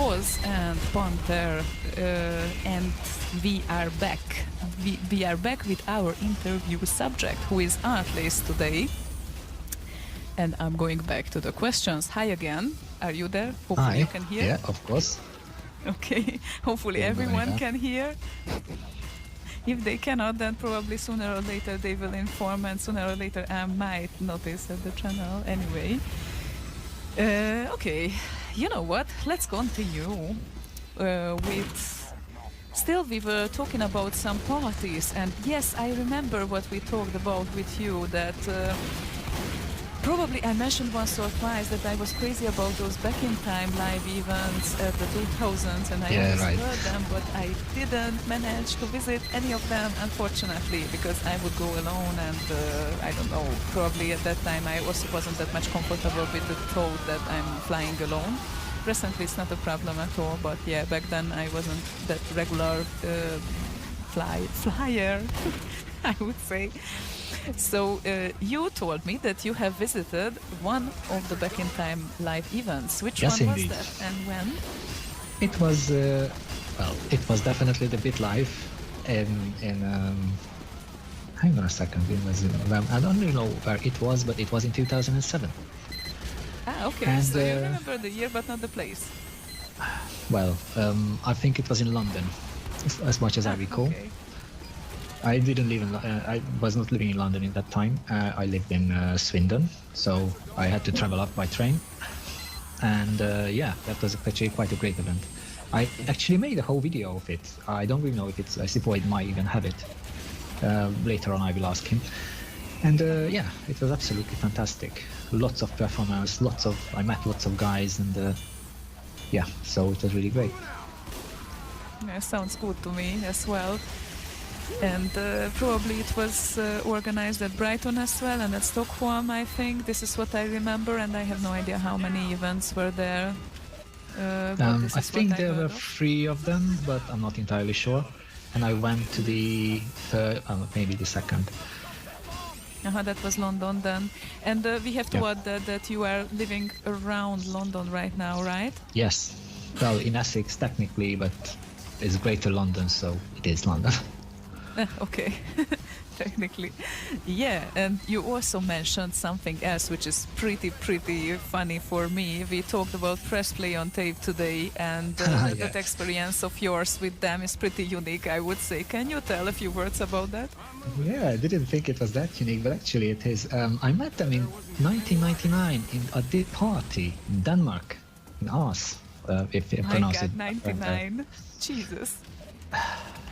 Boz and Panther, and we are back. We are back with our interview subject, who is Atlas today. And I'm going back to the questions. Hi again. Are you there? Hopefully Hi. you can hear. Yeah, of course. Okay. Hopefully Yeah, everyone yeah. can hear. If they cannot, then probably sooner or later they will inform, and sooner or later I might notice at the channel. Anyway. Okay. You know what? Let's continue with... Still, we were talking about some parties, and yes, I remember what we talked about with you, that probably I mentioned once or twice that I was crazy about those back in time live events at the 2000s, and I always heard them, but I didn't manage to visit any of them, unfortunately, because I would go alone, and I don't know, probably at that time I also wasn't that much comfortable with the thought that I'm flying alone. Recently it's not a problem at all, but yeah, back then I wasn't that regular flyer, I would say. So you told me that you have visited one of the Back in Time live events. Which one indeed. was that and when? It was, well, it was definitely the Bit Live hang on a second, I don't really know where it was, but it was in 2007. Ah, okay, and, so you remember the year but not the place. Well, I think it was in London, as much as I recall. Okay. I didn't live in, I was not living in London in that time. I lived in Swindon, so I had to travel up by train. And yeah, that was actually quite a great event. I actually made a whole video of it. I don't really know if it's, I suppose it might even have it. Later on I will ask him. And yeah, it was absolutely fantastic. Lots of performance, I met lots of guys, and yeah, so it was really great. Yeah, sounds good to me as well. And probably it was organized at Brighton as well, and at Stockholm, I think. This is what I remember, and I have no idea how many events were there. I think there were 3 of them, but I'm not entirely sure. And I went to the third, maybe the second. That was London then. And we have to add that you are living around London right now, right? Yes. Well, in Essex technically, but it's Greater London, so it is London. Okay, technically. Yeah, and you also mentioned something else which is pretty funny for me. We talked about Press Play on Tape today, and Yes. that experience of yours with them is pretty unique, I would say. Can you tell a few words about that? Yeah, I didn't think it was that unique, but actually it is. I met them in 1999 at the party in Denmark, in Aarhus, if you pronounce it. 99. Jesus.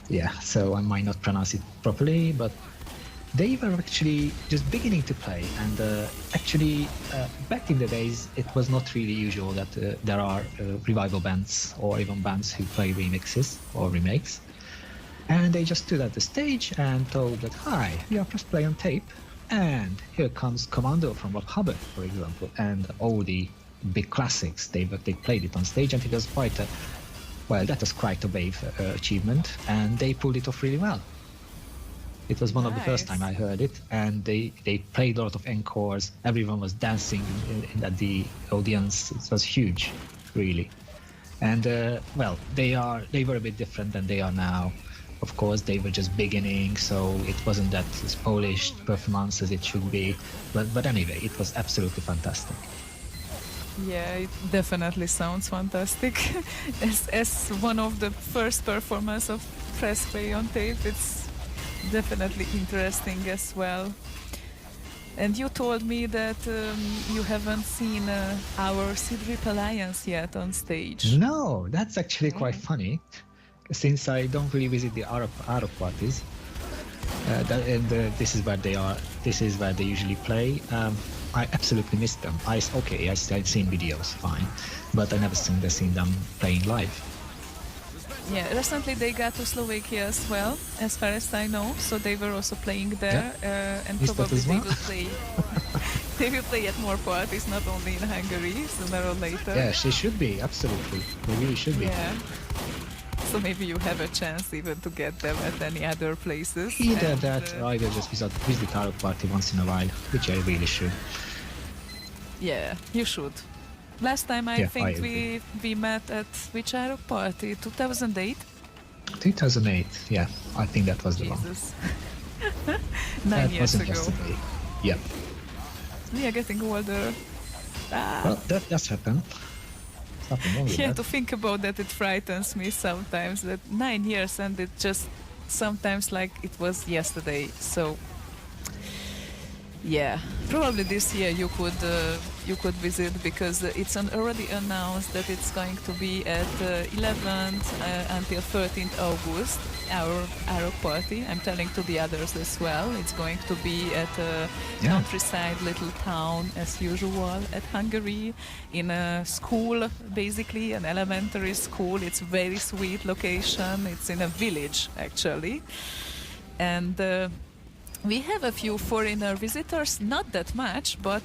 Yeah, so I might not pronounce it properly, but they were actually just beginning to play, and actually back in the days it was not really usual that there are revival bands or even bands who play remixes or remakes, and they just stood at the stage and told that, hi, we are Press Play on Tape, and here comes Commando from Rob Hubbard, for example, and all the big classics. They played it on stage, and it was quite a, well, that was quite a brave achievement, and they pulled it off really well. It was one of the first time I heard it, and they played a lot of encores. Everyone was dancing at the audience. It was huge, really. And well, they were a bit different than they are now. Of course, they were just beginning, so it wasn't that as polished performance as it should be. But anyway, it was absolutely fantastic. Yeah, it definitely sounds fantastic. As one of the first performance of Press Play on Tape, it's definitely interesting as well. And you told me that you haven't seen our Sidrip Alliance yet on stage. No, that's actually quite funny, since I don't really visit the Arab parties. This is where they are. This is where they usually play. I absolutely missed them. I've seen videos, fine, but I never seen them playing live. Yeah, recently they got to Slovakia as well, as far as I know. So they were also playing there, and probably they will play. They will play at more parties, not only in Hungary, sooner or later. Yeah, she should be, absolutely. They really should be. Yeah. So maybe you have a chance even to get them at any other places. Either that, or I will just visit our party once in a while, which I really should. Yeah, you should. Last time I Yeah, think I we met at which Aero party? 2008? 2008, yeah, I think that was the one. Jesus. 9 That years wasn't ago. yesterday. Yeah. We are getting older. Well, that does happen. There's nothing wrong with Yeah, that. to think about that, it frightens me sometimes. That 9 years and it just sometimes like it was yesterday. So yeah, probably this year you could visit because it's already announced that it's going to be at 11th until 13th August. Our party. I'm telling to the others as well. It's going to be at a countryside little town as usual at Hungary in a school, basically an elementary school. It's very sweet location. It's in a village actually, and. We have a few foreigner visitors, not that much, but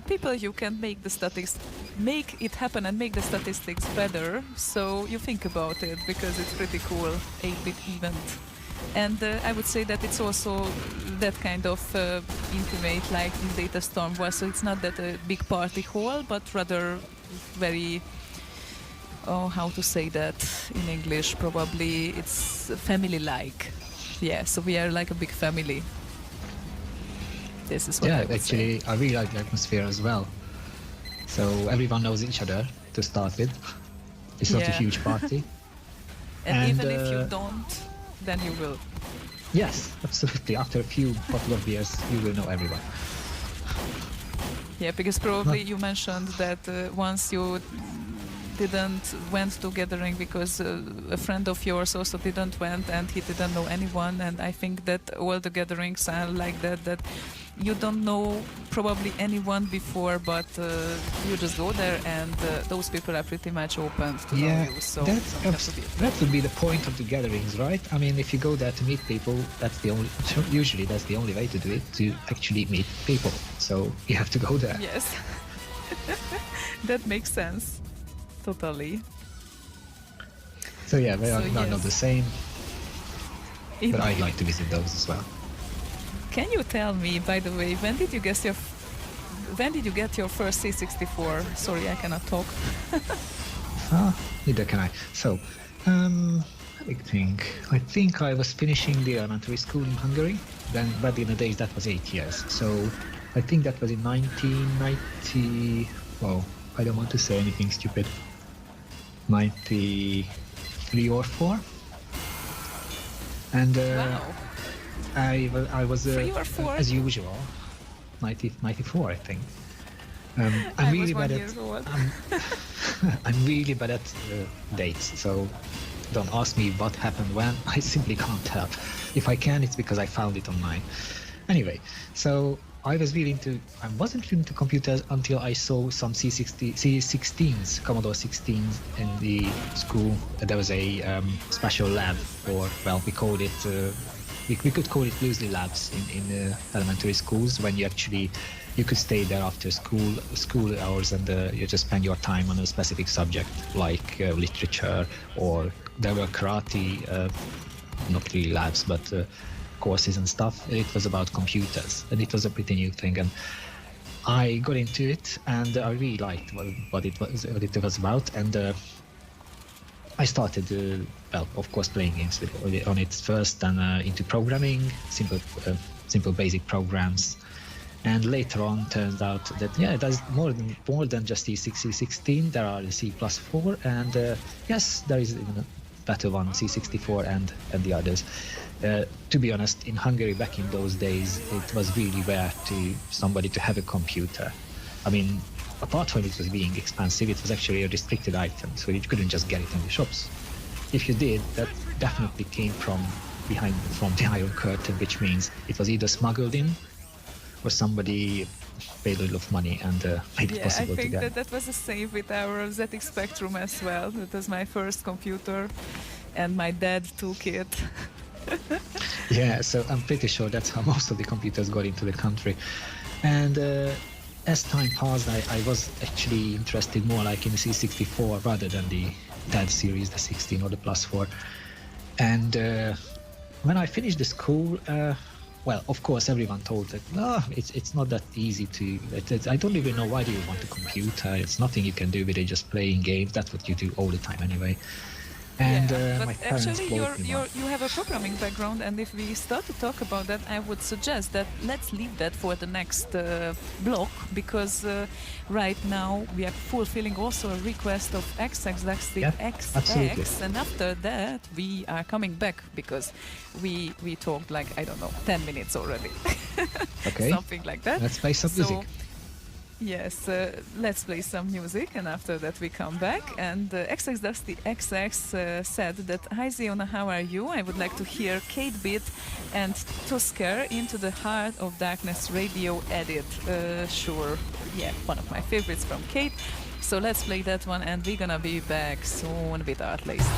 people you can make it happen and make the statistics better. So you think about it because it's pretty cool, 8-bit event. And I would say that it's also that kind of intimate like this Data Storm was. So it's not that a big party hall, but rather very, how to say that in English? Probably it's family-like. Yeah, so we are like a big family. This is what I would actually, say. I really like the atmosphere as well. So everyone knows each other to start with. It's not a huge party. and even if you don't, then you will. Yes, absolutely. After a couple of years, you will know everyone. Yeah, because probably you mentioned that once you didn't went to gathering because a friend of yours also didn't went and he didn't know anyone, and I think that all the gatherings are like that you don't know probably anyone before, but you just go there and those people are pretty much open to know you. So that would be the point of the gatherings, right? I mean, if you go there to meet people, usually that's the only way to do it, to actually meet people. So you have to go there. Yes. That makes sense. Totally. So yeah, they are not the same, but I'd like to visit those as well. Can you tell me, by the way, when did you get your first C64? Sorry, I cannot talk. Neither can I. So, I think I was finishing the elementary school in Hungary. Then, back in the days, that was 8 years. So, I think that was in 1990. Well, I don't want to say anything stupid. 93 or 4. And wow. I was 3 or 4? as usual, 94, I think. I'm really bad at I'm really bad at dates, so don't ask me what happened when. I simply can't tell. If I can, it's because I found it online. Anyway, so I wasn't really into computers until I saw some C16s, Commodore 16s in the school. There was a special lab, or well, we called it. We could call it loosely labs in elementary schools, when you could stay there after school hours, and you just spend your time on a specific subject like literature, or there were karate, not really labs, but courses and stuff. It was about computers, and it was a pretty new thing, and I got into it, and I really liked what it was about, and I started, of course, playing games on it first, then into programming, simple basic programs, and later on turns out that there's more than just the C16. There are the C++, and yes, there is even a better one, C64, and the others. To be honest, in Hungary back in those days, it was really rare to somebody to have a computer. I mean, apart from it was being expensive, it was actually a restricted item, so you couldn't just get it in the shops. If you did, that definitely came from the Iron Curtain, which means it was either smuggled in, or somebody paid a little of money and made it possible to get. I think that was the same with our ZX Spectrum as well. That was my first computer, and my dad took it. Yeah, so I'm pretty sure that's how most of the computers got into the country. And as time passed, I was actually interested more like in the C64 rather than the DAD series, the 16 or the +4. And when I finished the school, well, of course, everyone told that no, it's not that easy to. I don't even know why do you want a computer. It's nothing you can do with it. Just playing games. That's what you do all the time anyway. And but my parents actually bought me one. you have a programming background, and if we start to talk about that, I would suggest that let's leave that for the next block, because right now we are fulfilling also a request of XX, that's the absolutely. XX, and after that we are coming back, because we talked like, I don't know, 10 minutes already. Okay. Something like that. Let's play some music. Yes, let's play some music, and after that we come back. And XX Dusty XX said that, "Hi Ziona, how are you? I would like to hear Kate Beat and Tusker Into the Heart of Darkness radio edit." Sure, yeah, one of my favorites from Kate. So let's play that one, and we're gonna be back soon with Artlist.